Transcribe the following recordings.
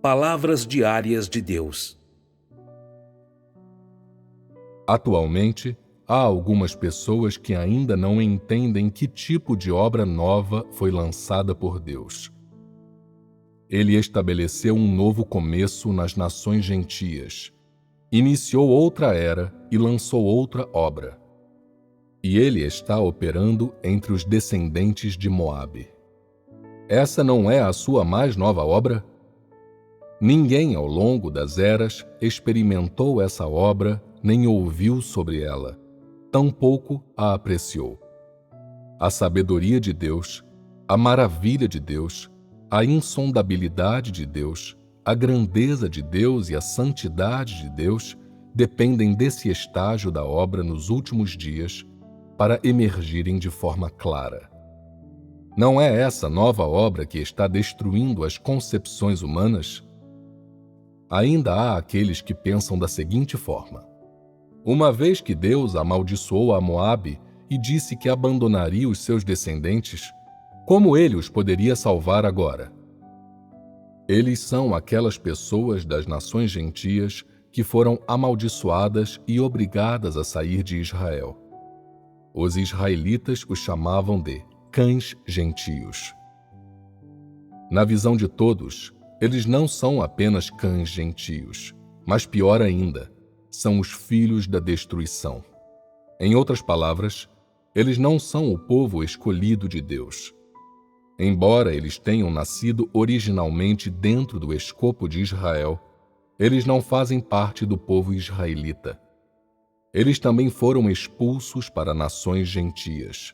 Palavras diárias de Deus. Atualmente, há algumas pessoas que ainda não entendem que tipo de obra nova foi lançada por Deus. Ele estabeleceu um novo começo nas nações gentias, iniciou outra era e lançou outra obra. E ele está operando entre os descendentes de Moabe. Essa não é a sua mais nova obra? Ninguém ao longo das eras experimentou essa obra nem ouviu sobre ela, tampouco a apreciou. A sabedoria de Deus, a maravilha de Deus, a insondabilidade de Deus, a grandeza de Deus e a santidade de Deus dependem desse estágio da obra nos últimos dias para emergirem de forma clara. Não é essa nova obra que está destruindo as concepções humanas? Ainda há aqueles que pensam da seguinte forma: uma vez que Deus amaldiçoou a Moabe e disse que abandonaria os seus descendentes, como ele os poderia salvar agora? Eles são aquelas pessoas das nações gentias que foram amaldiçoadas e obrigadas a sair de Israel. Os israelitas os chamavam de cães gentios. Na visão de todos, eles não são apenas cães gentios, mas pior ainda, são os filhos da destruição. Em outras palavras, eles não são o povo escolhido de Deus. Embora eles tenham nascido originalmente dentro do escopo de Israel, eles não fazem parte do povo israelita. Eles também foram expulsos para nações gentias.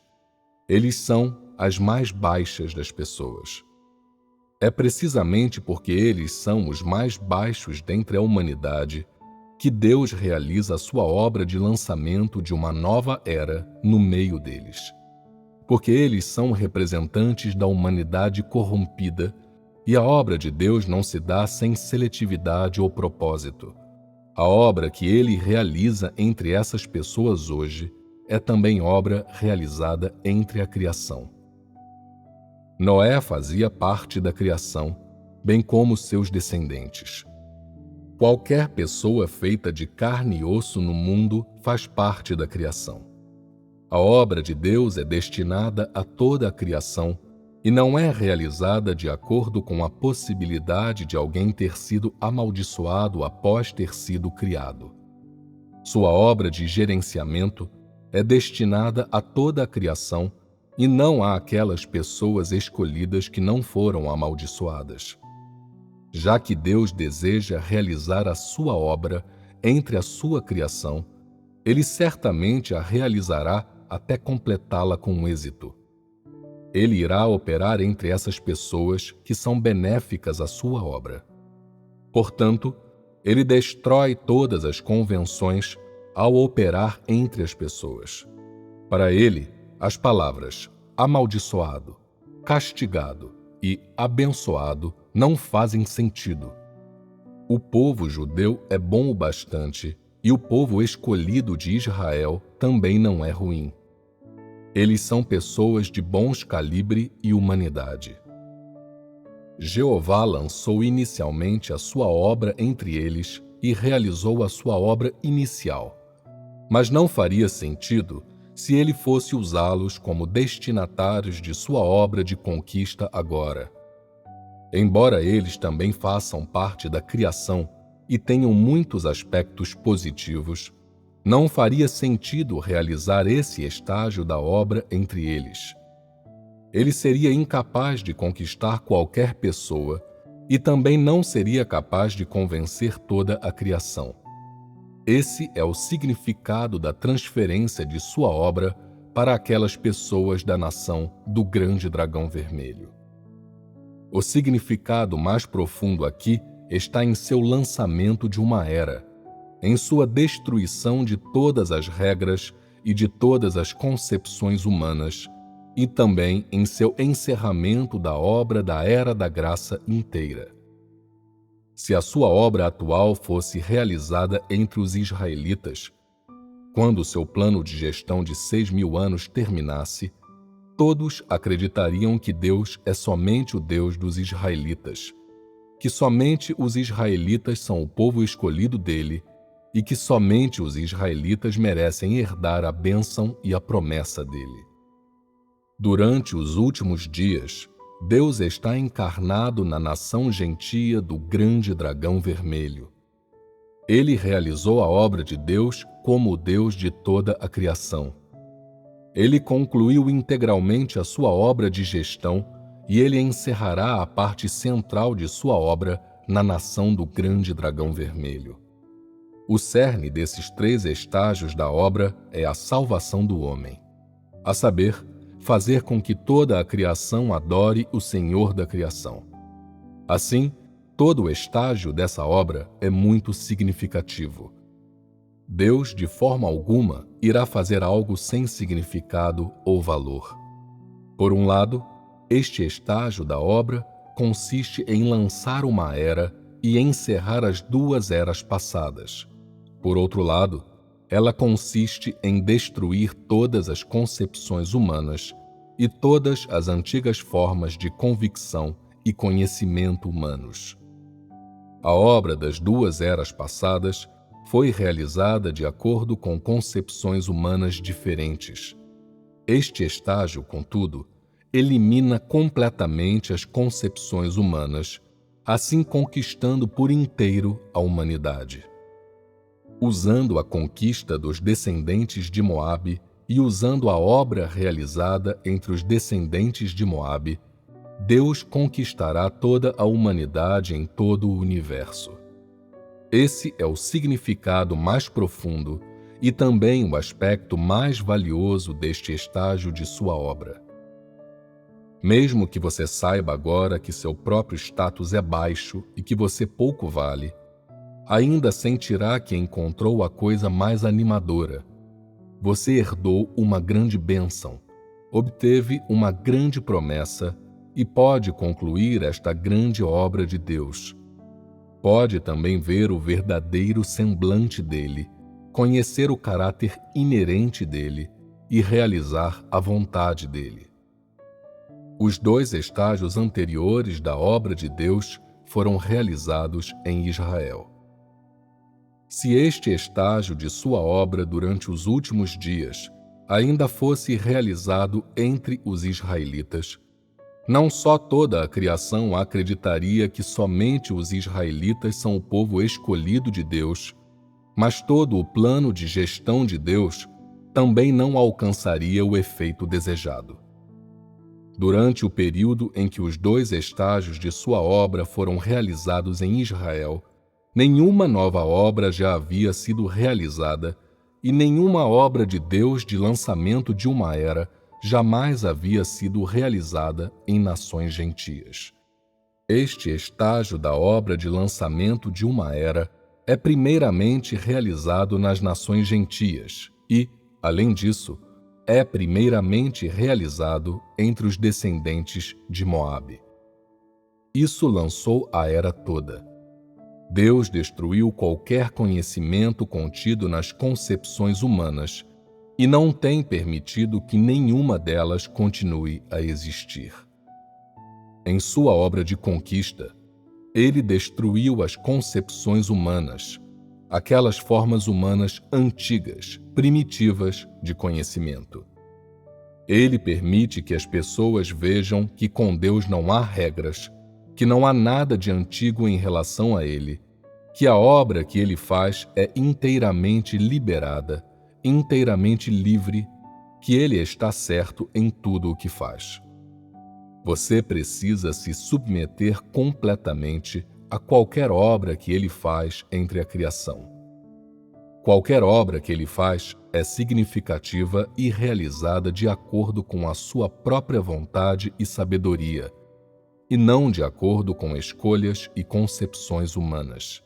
Eles são as mais baixas das pessoas. É precisamente porque eles são os mais baixos dentre a humanidade que Deus realiza a sua obra de lançamento de uma nova era no meio deles. Porque eles são representantes da humanidade corrompida e a obra de Deus não se dá sem seletividade ou propósito. A obra que ele realiza entre essas pessoas hoje é também obra realizada entre a criação. Noé fazia parte da criação, bem como seus descendentes. Qualquer pessoa feita de carne e osso no mundo faz parte da criação. A obra de Deus é destinada a toda a criação e não é realizada de acordo com a possibilidade de alguém ter sido amaldiçoado após ter sido criado. Sua obra de gerenciamento é destinada a toda a criação e não a aquelas pessoas escolhidas que não foram amaldiçoadas. Já que Deus deseja realizar a sua obra entre a sua criação, ele certamente a realizará até completá-la com êxito. Ele irá operar entre essas pessoas que são benéficas à sua obra. Portanto, ele destrói todas as convenções ao operar entre as pessoas. Para ele, as palavras amaldiçoado, castigado e abençoado não fazem sentido. O povo judeu é bom o bastante e o povo escolhido de Israel também não é ruim. Eles são pessoas de bons calibre e humanidade. Jeová lançou inicialmente a sua obra entre eles e realizou a sua obra inicial, mas não faria sentido se ele fosse usá-los como destinatários de sua obra de conquista agora. Embora eles também façam parte da criação e tenham muitos aspectos positivos, não faria sentido realizar esse estágio da obra entre eles. Ele seria incapaz de conquistar qualquer pessoa e também não seria capaz de convencer toda a criação. Esse é o significado da transferência de sua obra para aquelas pessoas da nação do grande dragão vermelho. O significado mais profundo aqui está em seu lançamento de uma era, em sua destruição de todas as regras e de todas as concepções humanas, e também em seu encerramento da obra da Era da Graça inteira. Se a sua obra atual fosse realizada entre os israelitas, quando seu plano de gestão de 6.000 anos terminasse, todos acreditariam que Deus é somente o Deus dos israelitas. que somente os israelitas são o povo escolhido dele e que somente os israelitas merecem herdar a bênção e a promessa dele. Durante os últimos dias, Deus está encarnado na nação gentia do grande dragão vermelho. Ele realizou a obra de Deus como o Deus de toda a criação. Ele concluiu integralmente a sua obra de gestão e ele encerrará a parte central de sua obra na nação do grande dragão vermelho. O cerne desses 3 estágios da obra é a salvação do homem, a saber, fazer com que toda a criação adore o Senhor da criação. Assim, todo o estágio dessa obra é muito significativo. Deus, de forma alguma, irá fazer algo sem significado ou valor. Por um lado, este estágio da obra consiste em lançar uma era e encerrar as 2 eras passadas. Por outro lado, ela consiste em destruir todas as concepções humanas e todas as antigas formas de convicção e conhecimento humanos. A obra das 2 eras passadas foi realizada de acordo com concepções humanas diferentes. Este estágio, contudo, elimina completamente as concepções humanas, assim conquistando por inteiro a humanidade. Usando a conquista dos descendentes de Moabe e usando a obra realizada entre os descendentes de Moabe, Deus conquistará toda a humanidade em todo o universo. Esse é o significado mais profundo e também o aspecto mais valioso deste estágio de sua obra. Mesmo que você saiba agora que seu próprio status é baixo e que você pouco vale, ainda sentirá que encontrou a coisa mais animadora. Você herdou uma grande bênção, obteve uma grande promessa e pode concluir esta grande obra de Deus. Pode também ver o verdadeiro semblante dele, conhecer o caráter inerente dele e realizar a vontade dele. Os 2 estágios anteriores da obra de Deus foram realizados em Israel. Se este estágio de sua obra durante os últimos dias ainda fosse realizado entre os israelitas, não só toda a criação acreditaria que somente os israelitas são o povo escolhido de Deus, mas todo o plano de gestão de Deus também não alcançaria o efeito desejado. Durante o período em que os 2 estágios de sua obra foram realizados em Israel, nenhuma nova obra já havia sido realizada e nenhuma obra de Deus de lançamento de uma era jamais havia sido realizada em nações gentias. Este estágio da obra de lançamento de uma era é primeiramente realizado nas nações gentias e, além disso, é primeiramente realizado entre os descendentes de Moabe. Isso lançou a era toda. Deus destruiu qualquer conhecimento contido nas concepções humanas e não tem permitido que nenhuma delas continue a existir. Em sua obra de conquista, ele destruiu as concepções humanas, aquelas formas humanas antigas, primitivas de conhecimento. Ele permite que as pessoas vejam que com Deus não há regras, que não há nada de antigo em relação a ele, que a obra que ele faz é inteiramente liberada, inteiramente livre, que ele está certo em tudo o que faz. Você precisa se submeter completamente a qualquer obra que ele faz entre a criação. Qualquer obra que ele faz é significativa e realizada de acordo com a sua própria vontade e sabedoria, e não de acordo com escolhas e concepções humanas.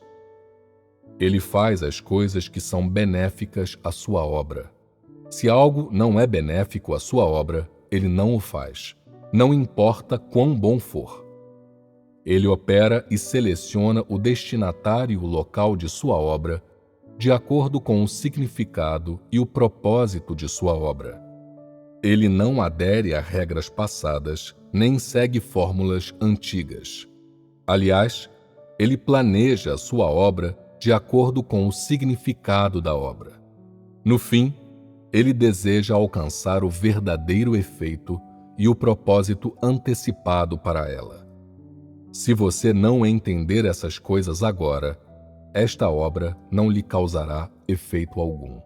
Ele faz as coisas que são benéficas à sua obra. Se algo não é benéfico à sua obra, ele não o faz, não importa quão bom for. Ele opera e seleciona o destinatário e o local de sua obra de acordo com o significado e o propósito de sua obra. Ele não adere a regras passadas, nem segue fórmulas antigas. Aliás, Ele planeja a sua obra de acordo com o significado da obra. No fim, ele deseja alcançar o verdadeiro efeito e o propósito antecipado para ela. Se você não entender essas coisas agora, esta obra não lhe causará efeito algum.